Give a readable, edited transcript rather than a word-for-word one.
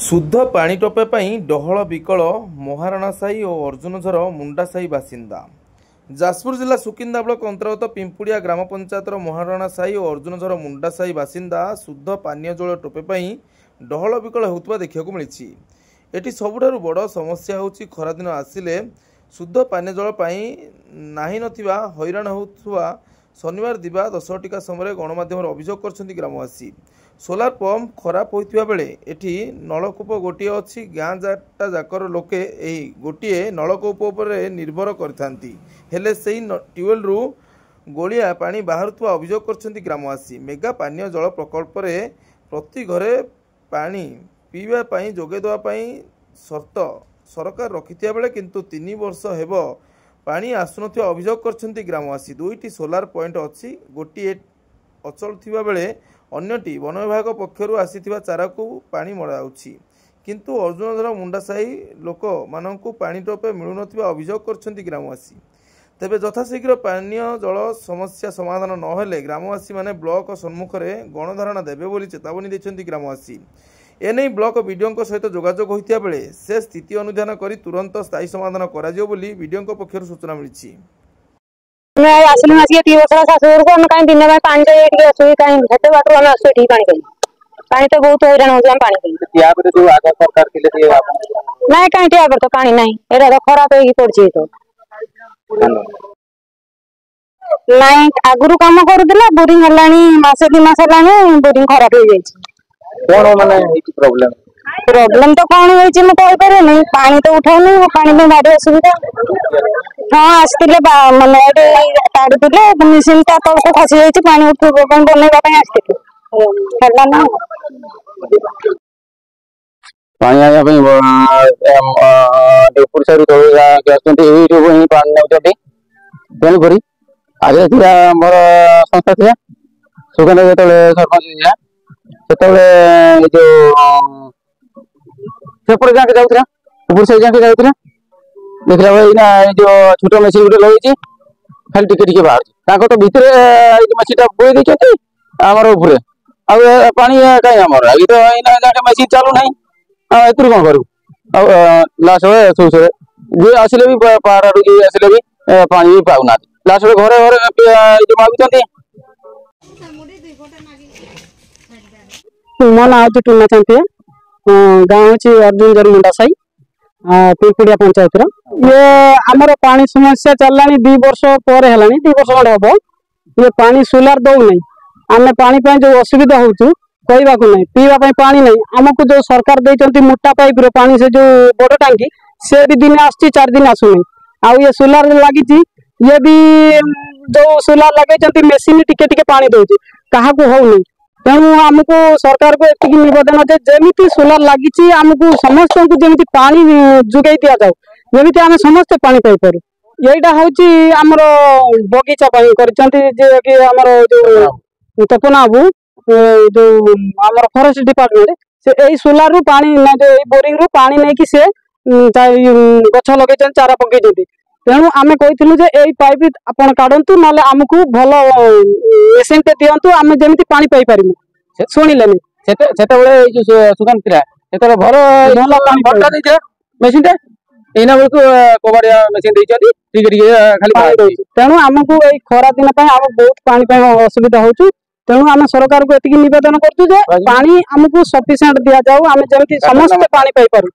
शुद्ध पानी टोपे पाई डहल विकल महाराणा साही और अर्जुनझर मुंडा साही बासिंदा। जाजपुर जिला सुकिंदा ब्लॉक अंतर्गत पिंपुड़िया ग्राम पंचायत महाराणा साही और अर्जुनझर मुंडा साही बासिंदा शुद्ध पानीय जल टोपे पाई डहल विकल होता देखा मिली। एटी सबुठारु बड़ समस्या होची खरादिन आसिले शुद्ध पानीय जल पाई नाही नथिबा हैरान होउथुवा शनिवार दिवा 10 टिका समय गणमाध्यम अभियोग कर ग्रामवासी। सोलार पंप खराब होता बेले एटी नलकूप गोटे अच्छी गाँ जाटा जाकर लोके यही गोटे नलकूप पर निर्भर करते से ट्यूबवेल रु गोलिया पानी बाहर अभियोग कर ग्रामवासी। मेगा पानीय जल प्रकल्प प्रति घरे पानी पीवा जोगे देवाई शर्त सरकार रखिथिया बेले किंतु 3 वर्ष हेब पानी आसुन अभियोग कर ग्रामवासी। 2टी सोलार पॉइंट अच्छी गोटे अचल थिबा बेले अन्यटी वन विभाग पक्षर आसीथिबा चारा को पानी मड़ाउछि किंतु अर्जुनझर मुंडा साही लोक मानकु पानी टोपे मिलुनथिबा अभियोग करछन्ति ग्रामवासी। तेबे यथाशीघ्र पानीय जल समस्या समाधान नहेले ग्रामवासी माने ब्लॉक सम्मुख में गणधारणा देबे बोली चेतावनी दैछन्ति ग्रामवासी। एने ब्लॉक वीडियो सहित जोगाजोग होइतिया बेले से स्थिति अनुधान करी तुरंत स्थायी समाधान कराजियो बोली वीडियो पक्षर सूचना मिली। आसिल मासिक 3 वर्ष शाशुर को कहीं दिन में पानी चाहिए असुविधा कहीं हेते बाटर हम आसो ठीक पानी तो बहुत हैरान हो हम पानी या पर जो आगे सरकार के लिए नहीं कहीं टिया पर तो पानी नहीं एरा तो खराब होई पड़छि तो नहीं आगुरु काम करूला बोरिंग हलानी मासे 2 मास हलानी बोरिंग खराब हो जाई कोन माने प्रॉब्लम तो कौन होइछि म कहि पारे नहीं पानी तो उठाउनी पानी में भारी असुविधा। हाँ आसतिले माने ताड़ुले मशीन ता तो खसी जाइछि पानी उठो बनैबा पय आसतिले हला ना पानी आया देवपुर से तो एही जो ही पानी नउते तेन करी आगे थिया मोर संस्था थिया सुगंध जेतले सरपंच थिया सेतले जो सेपड़ जाके जाउथरा ऊपर से जाके जाउथरा देखला भाई ना जो छोटो मशीन गुटे लईछि खाली टिके टिके बाहर ताको तो भीतर मशीन टा बोई देछथि हमर ऊपर आ पानी काई हमर आगे तो इना जाके मशीन चालू नहीं आ एतुर कोन करू आ लास्ट होए सुसरे जे आसिले भी पार आडू जे आसिले भी पानी भी पाउना लास्ट होए घरे घरे जो मागुचंती मन आउत टुना चंपे गाँव हूँ अर्जुनझर मुंडा साही पिंपुड़िया पंचायत ये आमर पानी समस्या चललानी 2 वर्ष पर हेलानी 2 वर्ष खंड हम ये पानी सोलार दौ नहीं आम पानी जो असुविधा होचु कहवा को नहीं पीवा पानी नहीं आमको जो सरकार देती मोटा पाइप रो पानी से जो बड़ टांकी से भी दिन आसुची 4 दिन आसुनी आउ ये सोलार लगी ये भी जो सोलार लगे मेसीन टिके टिके पानी दौर क्या होनी तेणु आमको सरकार को एक निवेदन है जमी सोलार लगी आमको समस्त को जमी पानी जोगाई दि जाऊ जमी आम समस्ते पानी पाइपर यहीटा हूँ आमर बगीचा आमर जो तपना बाबू जो आमर फॉरेस्ट डिपार्टमेंट से यही सोलार रु पानी जो बोरिंग रु पानी नहीं कि से गछ लगे चारा पकई तेणु आम कही यही पाइप आपड़ काढ़ु ना आमको भल मेसीन टे दिंतु आम जमी पानी पाई पार शुणिले मेसीन टे एना बेलू कबाड़िया मेसीन खाली तेणु आमको यही खरा दिन आम बहुत पानी असुविधा होचु तेणु आम सरकार को एतिकी निवेदन करचु जे पानी आमको सफिशिएंट दिया जाऊ आम जमी समस्त पानी पाई पारू।